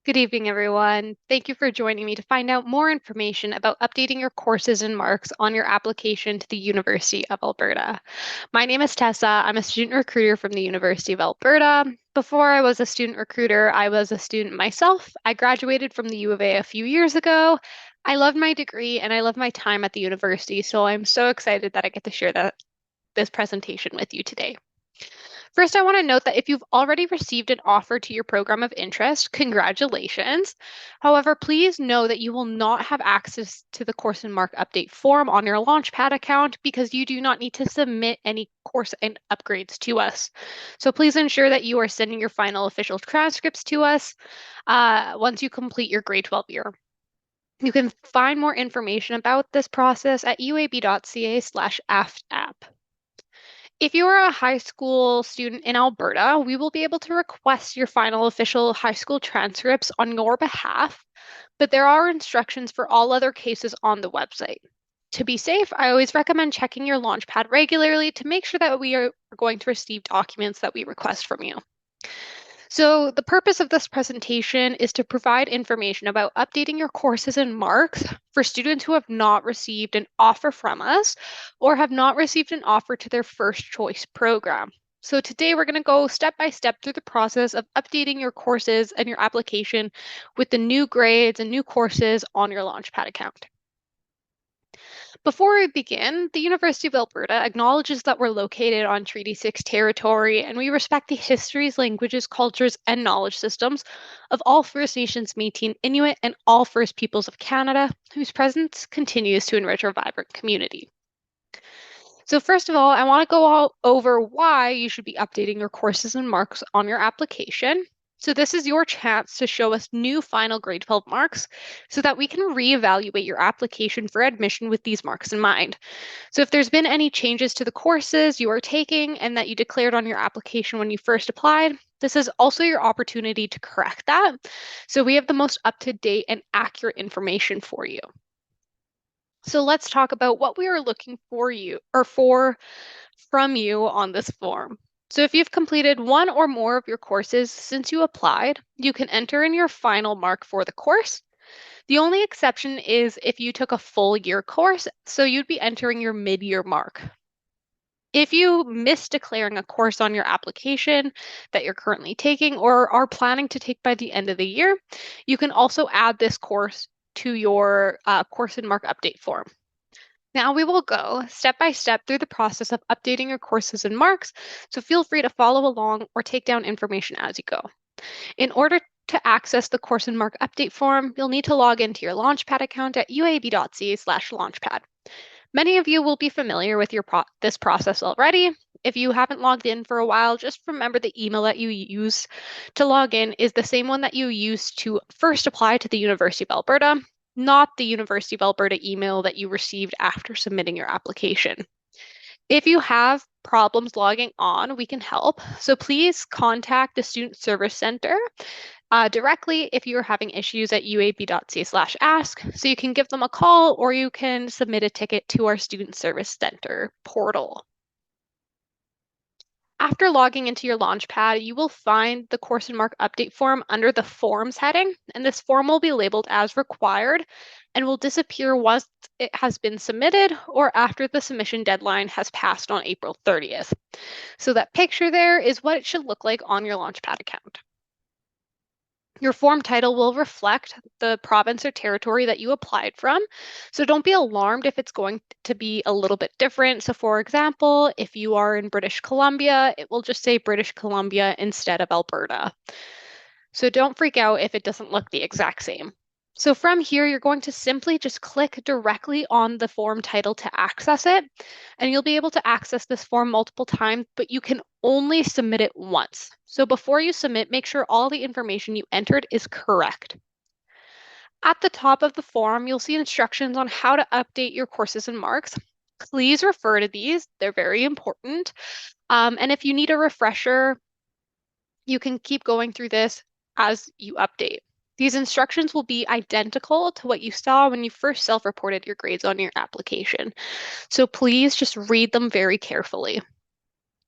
Good evening, everyone. Thank you for joining me to find out more information about updating your courses and marks on your application to the University of Alberta. My name is Tessa. I'm a student recruiter from the University of Alberta. Before I was a student recruiter, I was a student myself. I graduated from the U of A a few years ago. I loved my degree and I love my time at the university, so I'm so excited that I get to share this presentation with you today. First, I want to note that if you've already received an offer to your program of interest, congratulations. However, please know that you will not have access to the course and mark update form on your Launchpad account because you do not need to submit any course and upgrades to us. So please ensure that you are sending your final official transcripts to us once you complete your grade 12 year. You can find more information about this process at uab.ca/aft-app. If you are a high school student in Alberta, we will be able to request your final official high school transcripts on your behalf, but there are instructions for all other cases on the website. To be safe, I always recommend checking your Launchpad regularly to make sure that we are going to receive documents that we request from you. So the purpose of this presentation is to provide information about updating your courses and marks for students who have not received an offer from us or have not received an offer to their first choice program. So today we're going to go step by step through the process of updating your courses and your application with the new grades and new courses on your Launchpad account. Before we begin, the University of Alberta acknowledges that we're located on Treaty 6 territory and we respect the histories, languages, cultures, and knowledge systems of all First Nations, Métis, Inuit, and all First Peoples of Canada, whose presence continues to enrich our vibrant community. So first of all, I want to go over why you should be updating your courses and marks on your application. So this is your chance to show us new final grade 12 marks so that we can reevaluate your application for admission with these marks in mind. So if there's been any changes to the courses you are taking and that you declared on your application when you first applied, this is also your opportunity to correct that. So we have the most up-to-date and accurate information for you. So let's talk about what we are looking for from you on this form. So if you've completed one or more of your courses since you applied, you can enter in your final mark for the course. The only exception is if you took a full year course, so you'd be entering your mid-year mark. If you miss declaring a course on your application that you're currently taking or are planning to take by the end of the year, you can also add this course to your course and mark update form. Now we will go step by step through the process of updating your courses and marks, so feel free to follow along or take down information as you go. In order to access the course and mark update form, you'll need to log into your Launchpad account at uab.ca/launchpad. Many of you will be familiar with this process already. If you haven't logged in for a while, just remember the email that you use to log in is the same one that you used to first apply to the University of Alberta, not the University of Alberta email that you received after submitting your application. If you have problems logging on, we can help. So please contact the Student Service Center directly if you're having issues at uab.ca/ask. So you can give them a call or you can submit a ticket to our Student Service Center portal. After logging into your Launchpad, you will find the course and mark update form under the Forms heading, and this form will be labeled as required and will disappear once it has been submitted or after the submission deadline has passed on April 30th. So that picture there is what it should look like on your Launchpad account. Your form title will reflect the province or territory that you applied from. So don't be alarmed if it's going to be a little bit different. So for example, if you are in British Columbia, it will just say British Columbia instead of Alberta. So don't freak out if it doesn't look the exact same. So from here, you're going to simply just click directly on the form title to access it, and you'll be able to access this form multiple times, but you can only submit it once. So before you submit, make sure all the information you entered is correct. At the top of the form, you'll see instructions on how to update your courses and marks. Please refer to these, they're very important. And if you need a refresher, you can keep going through this as you update. These instructions will be identical to what you saw when you first self-reported your grades on your application. So please just read them very carefully.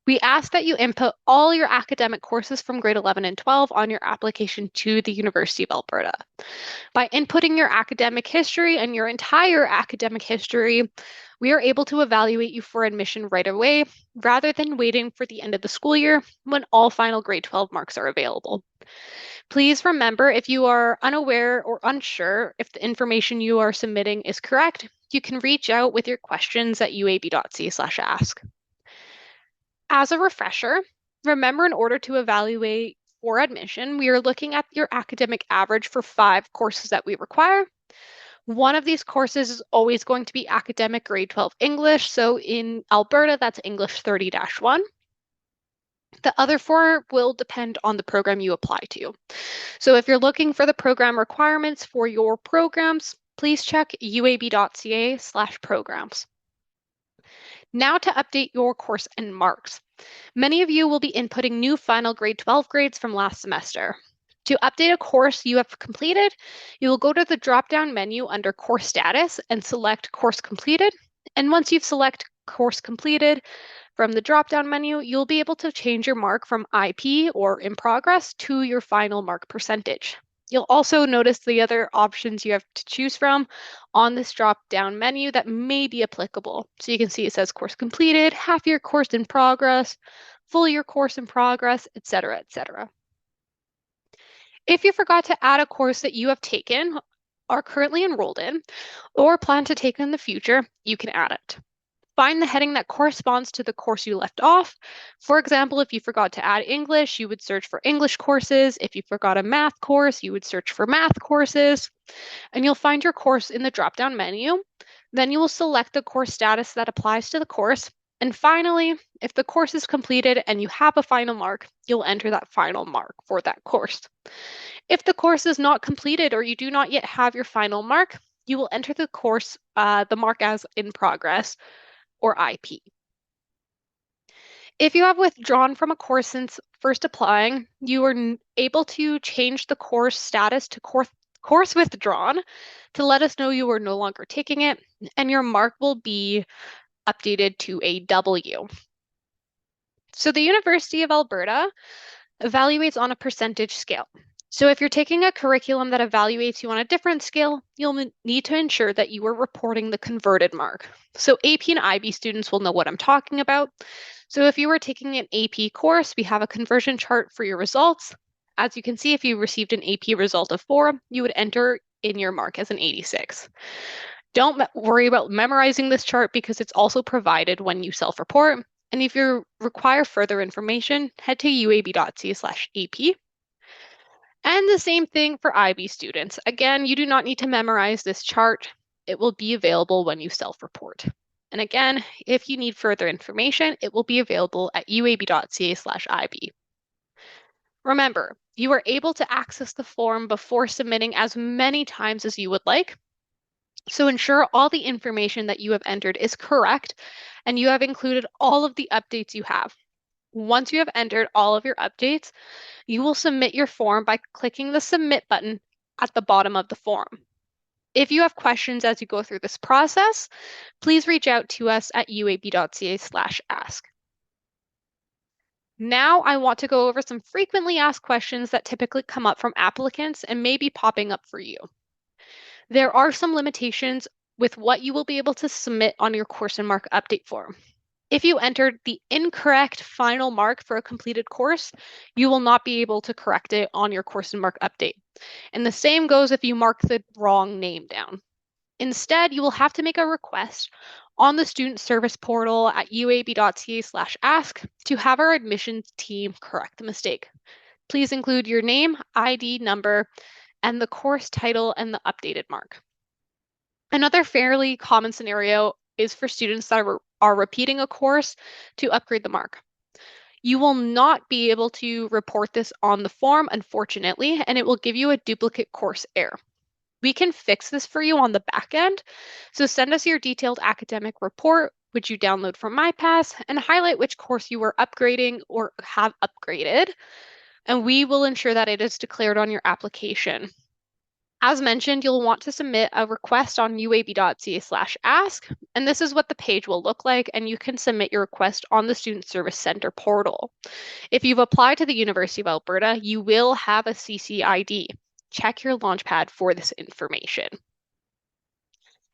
We ask that you input all your academic courses from grade 11 and 12 on your application to the University of Alberta. By inputting your academic history and your entire academic history, we are able to evaluate you for admission right away rather than waiting for the end of the school year when all final grade 12 marks are available. Please remember, if you are unaware or unsure if the information you are submitting is correct, you can reach out with your questions at uab.ca/ask. As a refresher, remember, in order to evaluate for admission, we are looking at your academic average for 5 courses that we require. One of these courses is always going to be academic grade 12 English. So in Alberta, that's English 30-1. The other 4 will depend on the program you apply to. So if you're looking for the program requirements for your programs, please check uab.ca/programs. Now to update your course and marks. Many of you will be inputting new final grade 12 grades from last semester. To update a course you have completed, you will go to the drop-down menu under Course Status and select Course Completed. And once you've selected Course Completed from the drop-down menu, you'll be able to change your mark from IP, or in progress, to your final mark percentage. You'll also notice the other options you have to choose from on this drop-down menu that may be applicable. So you can see it says course completed, half year course in progress, full year course in progress, etc., etc. If you forgot to add a course that you have taken, are currently enrolled in, or plan to take in the future, you can add it. Find the heading that corresponds to the course you left off. For example, if you forgot to add English, you would search for English courses. If you forgot a math course, you would search for math courses, and you'll find your course in the drop-down menu. Then you will select the course status that applies to the course. And finally, if the course is completed and you have a final mark, you'll enter that final mark for that course. If the course is not completed or you do not yet have your final mark, you will enter the course, the mark as in progress, or IP. If you have withdrawn from a course since first applying, you are able to change the course status to course withdrawn to let us know you are no longer taking it, and your mark will be updated to a W. So the University of Alberta evaluates on a percentage scale. So if you're taking a curriculum that evaluates you on a different scale, you'll need to ensure that you are reporting the converted mark. So AP and IB students will know what I'm talking about. So if you were taking an AP course, we have a conversion chart for your results. As you can see, if you received an AP result of 4, you would enter in your mark as an 86. Don't worry about memorizing this chart because it's also provided when you self-report. And if you require further information, head to uab.ca/AP. And the same thing for IB students. Again, you do not need to memorize this chart. It will be available when you self-report. And again, if you need further information, it will be available at uab.ca/IB. Remember, you are able to access the form before submitting as many times as you would like. So ensure all the information that you have entered is correct and you have included all of the updates you have. Once you have entered all of your updates, you will submit your form by clicking the Submit button at the bottom of the form. If you have questions as you go through this process, please reach out to us at uab.ca/ask. Now I want to go over some frequently asked questions that typically come up from applicants and may be popping up for you. There are some limitations with what you will be able to submit on your course and mark update form. If you entered the incorrect final mark for a completed course, you will not be able to correct it on your course and mark update. And the same goes if you mark the wrong name down. Instead, you will have to make a request on the student service portal at uab.ca/ask to have our admissions team correct the mistake. Please include your name, ID number, and the course title and the updated mark. Another fairly common scenario is for students that are repeating a course to upgrade the mark. You will not be able to report this on the form, unfortunately, and it will give you a duplicate course error. We can fix this for you on the back end. So send us your detailed academic report, which you download from MyPass, and highlight which course you are upgrading or have upgraded, and we will ensure that it is declared on your application. As mentioned, you'll want to submit a request on uab.ca/ask, and this is what the page will look like, and you can submit your request on the Student Service Center portal. If you've applied to the University of Alberta, you will have a CCID. Check your Launchpad for this information.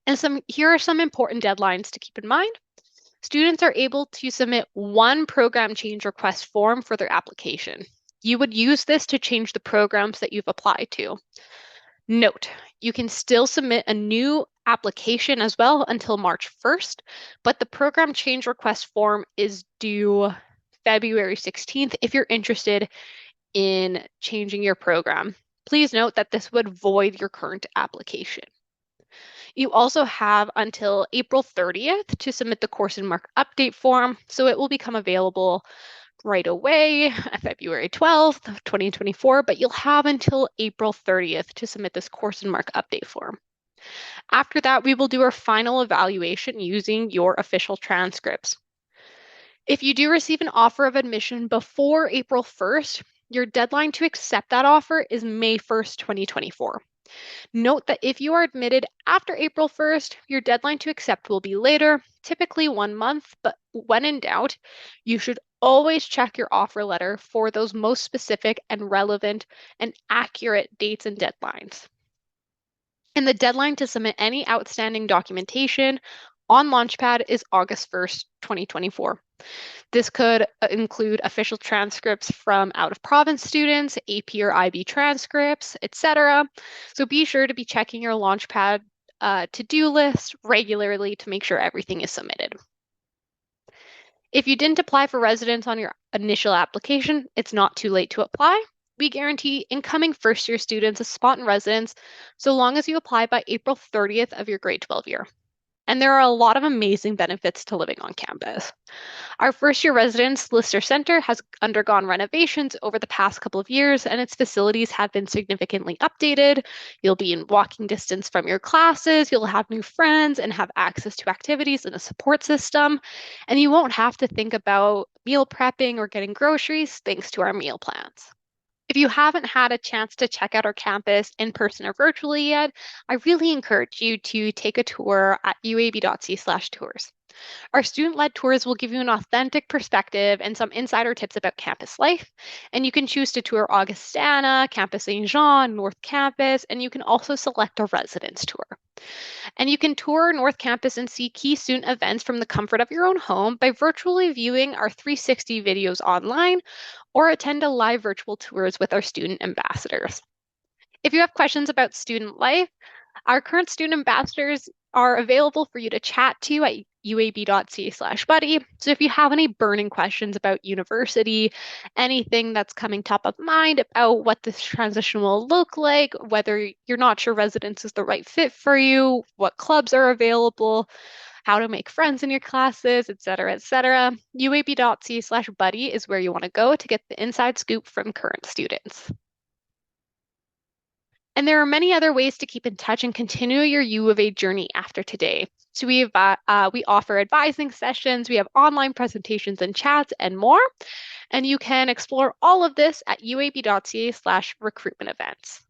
And here are some important deadlines to keep in mind. Students are able to submit one program change request form for their application. You would use this to change the programs that you've applied to. Note, you can still submit a new application as well until March 1st, but the program change request form is due February 16th if you're interested in changing your program. Please note that this would void your current application. You also have until April 30th to submit the course and mark update form, so it will become available right away, February 12th, 2024, but you'll have until April 30th to submit this course and mark update form. After that, we will do our final evaluation using your official transcripts. If you do receive an offer of admission before April 1st, your deadline to accept that offer is May 1st, 2024. Note that if you are admitted after April 1st, your deadline to accept will be later, typically 1 month, but when in doubt, you should always check your offer letter for those most specific and relevant and accurate dates and deadlines. And the deadline to submit any outstanding documentation on Launchpad is August 1st, 2024. This could include official transcripts from out-of-province students, AP or IB transcripts, etc. So be sure to be checking your Launchpad to-do list regularly to make sure everything is submitted. If you didn't apply for residence on your initial application, it's not too late to apply. We guarantee incoming first-year students a spot in residence so long as you apply by April 30th of your grade 12 year. And there are a lot of amazing benefits to living on campus. Our first year residence, Lister Center, has undergone renovations over the past couple of years, and its facilities have been significantly updated. You'll be in walking distance from your classes, you'll have new friends, and have access to activities and a support system. And you won't have to think about meal prepping or getting groceries thanks to our meal plans. If you haven't had a chance to check out our campus in person or virtually yet, I really encourage you to take a tour at uab.ca/tours. Our student-led tours will give you an authentic perspective and some insider tips about campus life. And you can choose to tour Augustana, Campus St. Jean, North Campus, and you can also select a residence tour. And you can tour North Campus and see key student events from the comfort of your own home by virtually viewing our 360 videos online or attend a live virtual tours with our student ambassadors. If you have questions about student life, our current student ambassadors are available for you to chat to at uab.ca/buddy. So if you have any burning questions about university, anything that's coming top of mind about what this transition will look like, whether you're not sure residence is the right fit for you, what clubs are available, how to make friends in your classes, etc., uab.ca/buddy is where you want to go to get the inside scoop from current students. And there are many other ways to keep in touch and continue your U of A journey after today. So we offer advising sessions, we have online presentations and chats and more. And you can explore all of this at uab.ca/recruitment events.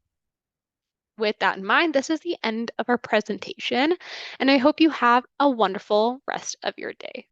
With that in mind, this is the end of our presentation, and I hope you have a wonderful rest of your day.